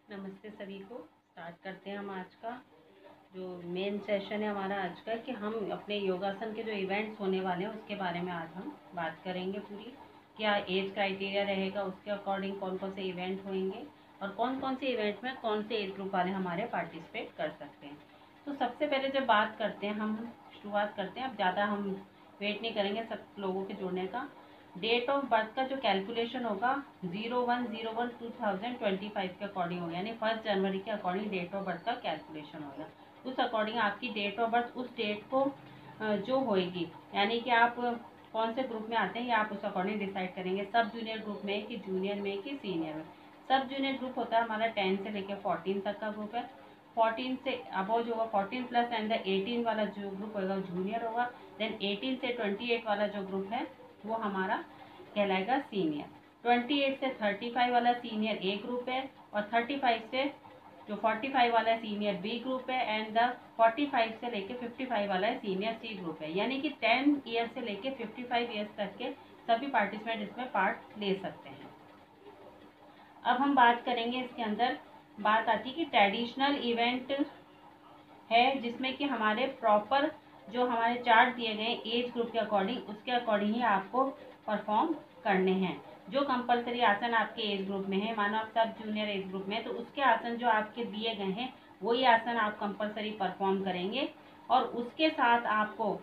नमस्ते सभी को। स्टार्ट करते हैं हम आज का जो मेन सेशन है हमारा आज का, कि हम अपने योगासन के जो इवेंट्स होने वाले हैं उसके बारे में आज हम बात करेंगे पूरी। क्या एज क्राइटेरिया रहेगा, उसके अकॉर्डिंग कौन कौन से इवेंट होंगे और कौन कौन से इवेंट में कौन से एज ग्रुप वाले हमारे पार्टिसिपेट कर सकते हैं। तो सबसे पहले जब बात करते हैं, हम शुरुआत करते हैं। अब ज़्यादा हम वेट नहीं करेंगे सब लोगों के जुड़ने का। डेट ऑफ बर्थ का जो कैलकुलेशन होगा 01/01/2025 के अकॉर्डिंग होगा, यानी 1 जनवरी के अकॉर्डिंग डेट ऑफ बर्थ का कैलकुलेशन होगा। उस अकॉर्डिंग आपकी डेट ऑफ बर्थ उस डेट को जो होएगी, यानी कि आप कौन से ग्रुप में आते हैं ये आप उस अकॉर्डिंग डिसाइड करेंगे। सब जूनियर ग्रुप में कि जूनियर में कि सीनियर में। सब जूनियर ग्रुप होता है हमारा 10 से लेकर 14 तक का ग्रुप है। 14 से अबव जो होगा 14 प्लस एंड 18 वाला जो ग्रुप होगा जूनियर होगा। देन 18 से 28 वाला जो ग्रुप है वो हमारा कहलाएगा सीनियर। 28 से 35 वाला सीनियर ए ग्रुप है, और 35 से जो 45 वाला सीनियर बी ग्रुप है, एंड द 45 से लेके 55 वाला सीनियर सी ग्रुप है। यानी कि 10 ईयर से लेके 55 ईयर्स तक के सभी पार्टिसिपेंट इसमें पार्ट ले सकते हैं। अब हम बात करेंगे, इसके अंदर बात आती है कि ट्रेडिशनल इवेंट है जिसमें कि हमारे प्रॉपर जो हमारे चार्ट दिए गए एज ग्रुप के अकॉर्डिंग, उसके अकॉर्डिंग ही आपको परफॉर्म करने हैं। जो कंपलसरी आसन आपके एज ग्रुप में है, मानो आप सब जूनियर एज ग्रुप में, तो उसके आसन जो आपके दिए गए हैं वही आसन आप कंपलसरी परफॉर्म करेंगे। और उसके साथ आपको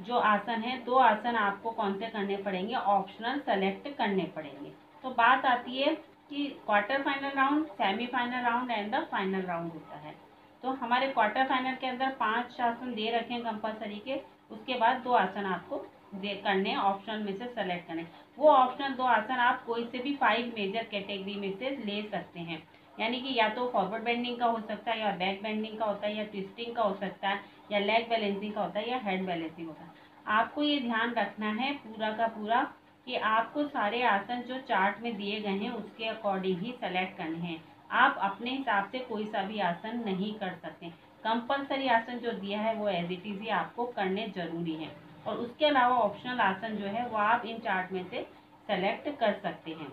जो आसन है, 2 आसन आपको कौन से करने पड़ेंगे, ऑप्शनल सेलेक्ट करने पड़ेंगे। तो बात आती है कि quarter final round, semifinal round and the final round होता है। तो हमारे क्वार्टर फाइनल के अंदर 5 आसन दे रखे हैं कंपलसरी के। उसके बाद 2 आसन आपको करने, ऑप्शनल में से सेलेक्ट करने। वो ऑप्शनल 2 आसन आप कोई से भी 5 मेजर कैटेगरी में से ले सकते हैं। यानी कि या तो फॉरवर्ड बेंडिंग का हो सकता है, या बैक बेंडिंग का होता है, या ट्विस्टिंग का हो सकता है, या लेग बैलेंसिंग का होता है, या हेड बैलेंसिंग होता है। आपको ये ध्यान रखना है पूरा का पूरा कि आपको सारे आसन जो चार्ट में दिए गए हैं उसके अकॉर्डिंग ही सेलेक्ट करने हैं। आप अपने हिसाब से कोई सा भी आसन नहीं कर सकते। कंपलसरी आसन जो दिया है वो एज इट इज ही आपको करने जरूरी है। और उसके अलावा ऑप्शनल आसन जो है वो आप इन चार्ट में से सेलेक्ट कर सकते हैं।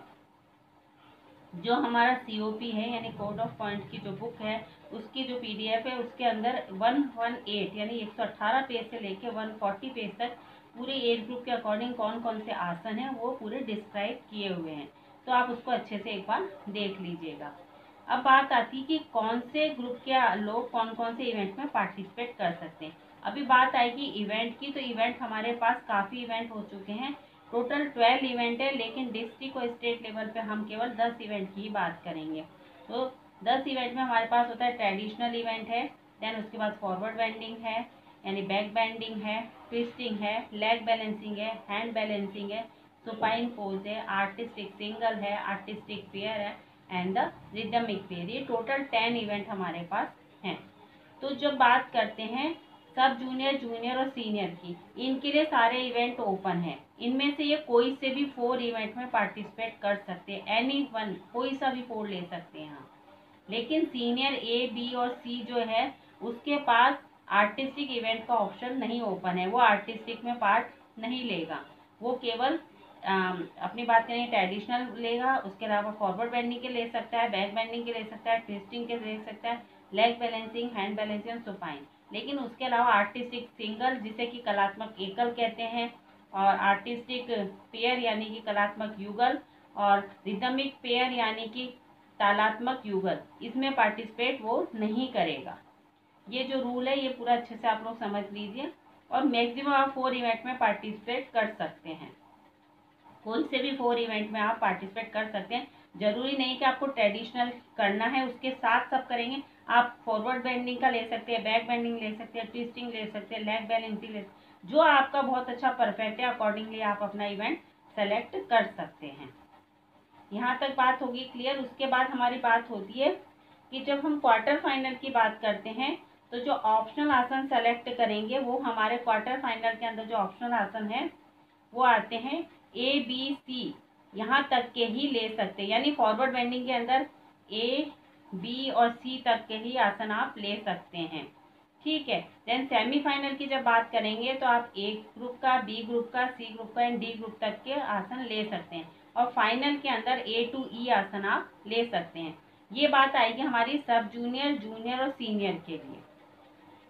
जो हमारा COP है, यानी कोड ऑफ पॉइंट की जो बुक है, उसकी जो PDF है, उसके अंदर 118 यानी 118 पेज से लेके 140 पेज तक पूरे एज ग्रुप के अकॉर्डिंग कौन कौन से आसन हैं वो पूरे डिस्क्राइब किए हुए हैं। तो आप उसको अच्छे से एक बार देख लीजिएगा। अब बात आती है कि कौन से ग्रुप के लोग कौन कौन से इवेंट में पार्टिसिपेट कर सकते हैं। अभी बात आएगी इवेंट की, तो इवेंट हमारे पास काफ़ी इवेंट हो चुके हैं। टोटल 12 इवेंट है, लेकिन डिस्ट्रिक्ट और स्टेट लेवल पे हम केवल 10 इवेंट की ही बात करेंगे। तो 10 इवेंट में हमारे पास होता है ट्रेडिशनल इवेंट है, देन उसके बाद फॉरवर्ड बेंडिंग है, यानी बैक बेंडिंग है, ट्विस्टिंग है, लेग बैलेंसिंग है, हैंड बैलेंसिंग है, सुपाइन पोज है, आर्टिस्टिक सिंगल है, आर्टिस्टिक पेयर है, एंड द रिदमिक पेयर। ये टोटल 10 इवेंट हमारे पास हैं। तो जब बात करते हैं सब जूनियर, जूनियर और सीनियर की, इनके लिए सारे इवेंट ओपन है। इनमें से ये कोई से भी 4 इवेंट में पार्टिसिपेट कर सकते हैं। एनी वन, कोई सा भी 4 ले सकते हैं हम। लेकिन सीनियर A, B और C जो है उसके पास आर्टिस्टिक इवेंट का ऑप्शन नहीं ओपन है। वो आर्टिस्टिक में पार्ट नहीं लेगा। वो केवल अपनी बात करें ट्रेडिशनल लेगा। उसके अलावा फॉरवर्ड बेंडिंग के ले सकता है, बैक बेंडिंग के ले सकता है, ट्विस्टिंग के ले सकता है, leg balancing, hand balancing, supine. लेकिन उसके अलावा आर्टिस्टिक सिंगल, जिसे कि कलात्मक एकल कहते हैं, और आर्टिस्टिक पेयर यानी कि कलात्मक युगल, और रिदमिक पेयर यानी कि तालात्मक युगल, इसमें पार्टिसिपेट वो नहीं करेगा। ये जो रूल है ये पूरा अच्छे से आप लोग समझ लीजिए। और मैक्सिमम आप 4 इवेंट में पार्टिसिपेट कर सकते हैं। कोई से भी 4 इवेंट में आप पार्टिसिपेट कर सकते हैं। जरूरी नहीं कि आपको ट्रेडिशनल करना है उसके साथ सब करेंगे। आप फॉरवर्ड बेंडिंग का ले सकते हैं, बैक बेंडिंग ले सकते हैं, ट्विस्टिंग ले सकते हैं, लेग बैलेंसिंग ले सकते हैं। जो आपका बहुत अच्छा परफेक्ट है अकॉर्डिंगली आप अपना इवेंट सेलेक्ट कर सकते हैं। यहाँ तक बात होगी क्लियर। उसके बाद हमारी बात होती है कि जब हम क्वार्टर फाइनल की बात करते हैं तो जो ऑप्शनल आसन सेलेक्ट करेंगे वो हमारे क्वार्टर फाइनल के अंदर जो ऑप्शनल आसन है वो आते हैं ABC, यहाँ तक के ही ले सकते हैं। यानी फॉरवर्ड बेंडिंग के अंदर A, B और C तक के ही आसन आप ले सकते हैं। ठीक है। देन सेमीफाइनल की जब बात करेंगे तो आप A ग्रुप का, B ग्रुप का, C ग्रुप का एंड D ग्रुप तक के आसन ले सकते हैं। और फाइनल के अंदर A to E आसन आप ले सकते हैं। ये बात आएगी हमारी सब जूनियर, जूनियर और सीनियर के लिए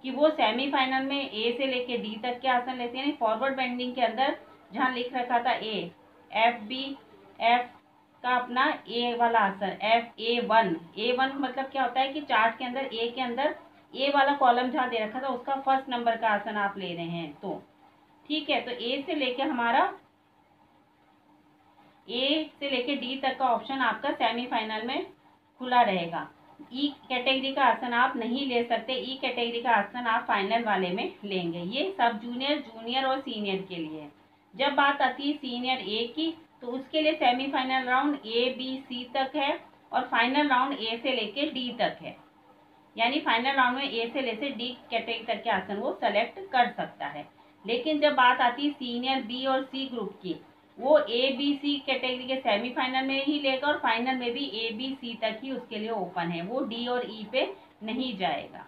कि वो सेमीफाइनल में ए से लेके डी तक के आसन लेते हैं। फॉरवर्ड बेंडिंग के अंदर जहाँ लिख रखा था ए, एफ बी, एफ का अपना ए वाला आसन FA1, A1 मतलब क्या होता है कि चार्ट के अंदर ए के अंदर ए वाला कॉलम जहाँ दे रखा था उसका फर्स्ट नंबर का आसन आप ले रहे हैं, तो ठीक है। तो ए से लेके हमारा ए से लेके डी तक का ऑप्शन आपका सेमीफाइनल में खुला रहेगा। ई कैटेगरी का आसन आप नहीं ले सकते, ई कैटेगरी का आसन आप फाइनल वाले में लेंगे। ये सब जूनियर, जूनियर और सीनियर के लिए है। जब बात आती है सीनियर ए की, तो उसके लिए सेमीफाइनल राउंड ABC तक है और फाइनल राउंड ए से लेके डी तक है। यानी फाइनल राउंड में ए से लेके डी कैटेगरी तक के आसन वो सेलेक्ट कर सकता है। लेकिन जब बात आती है सीनियर बी और सी ग्रुप की, वो ABC कैटेगरी के सेमीफाइनल में ही लेगा और फाइनल में भी ABC तक ही उसके लिए ओपन है, वो डी और ई पे नहीं जाएगा।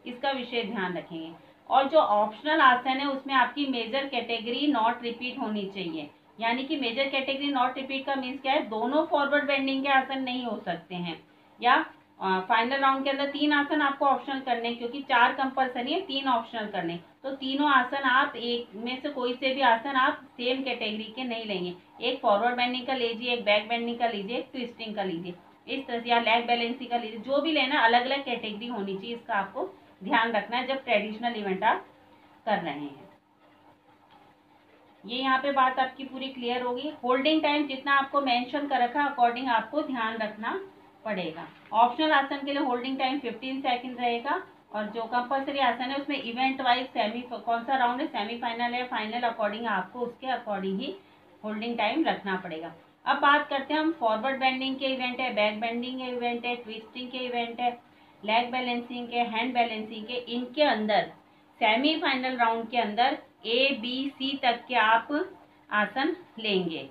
इसका विशेष ध्यान रखेंगे। और जो ऑप्शनल आसन है उसमें आपकी मेजर कैटेगरी नॉट रिपीट होनी चाहिए। यानी कि मेजर कैटेगरी नॉट रिपीट का मीन्स क्या है, दोनों फॉरवर्ड बेंडिंग के आसन नहीं हो सकते हैं। या फाइनल राउंड के अंदर 3 आसन आपको ऑप्शनल करने, क्योंकि 4 कंपल्सरी है, 3 ऑप्शनल करने, तो तीनों आसन आप एक में से कोई से भी आसन आप सेम कैटेगरी के नहीं लेंगे। एक फॉरवर्ड बेंडिंग का लीजिए, एक बैक बेंडिंग का लीजिए, एक ट्विस्टिंग का लीजिए, इस तरह से, या लेग बैलेंसिंग का लीजिए। जो भी लेना अलग अलग कैटेगरी होनी चाहिए, इसका आपको ध्यान रखना है जब ट्रेडिशनल इवेंट आप कर रहे हैं। ये यहाँ पे बात आपकी पूरी क्लियर होगी। होल्डिंग टाइम जितना आपको मेंशन कर रखा अकॉर्डिंग आपको ध्यान रखना पड़ेगा। ऑप्शनल आसन के लिए होल्डिंग टाइम 15 सेकंड रहेगा और जो कंपल्सरी आसन है उसमें इवेंट वाइज कौन सा राउंड है, सेमीफाइनल है, फाइनल, अकॉर्डिंग आपको उसके अकॉर्डिंग ही होल्डिंग टाइम रखना पड़ेगा। अब बात करते हैं हम फॉरवर्ड बेंडिंग के इवेंट है, बैक बेंडिंग के इवेंट है, ट्विस्टिंग के इवेंट है, लेग बैलेंसिंग के, हैंड बैलेंसिंग के। इनके अंदर सेमीफाइनल राउंड के अंदर ABC तक के आप आसन लेंगे।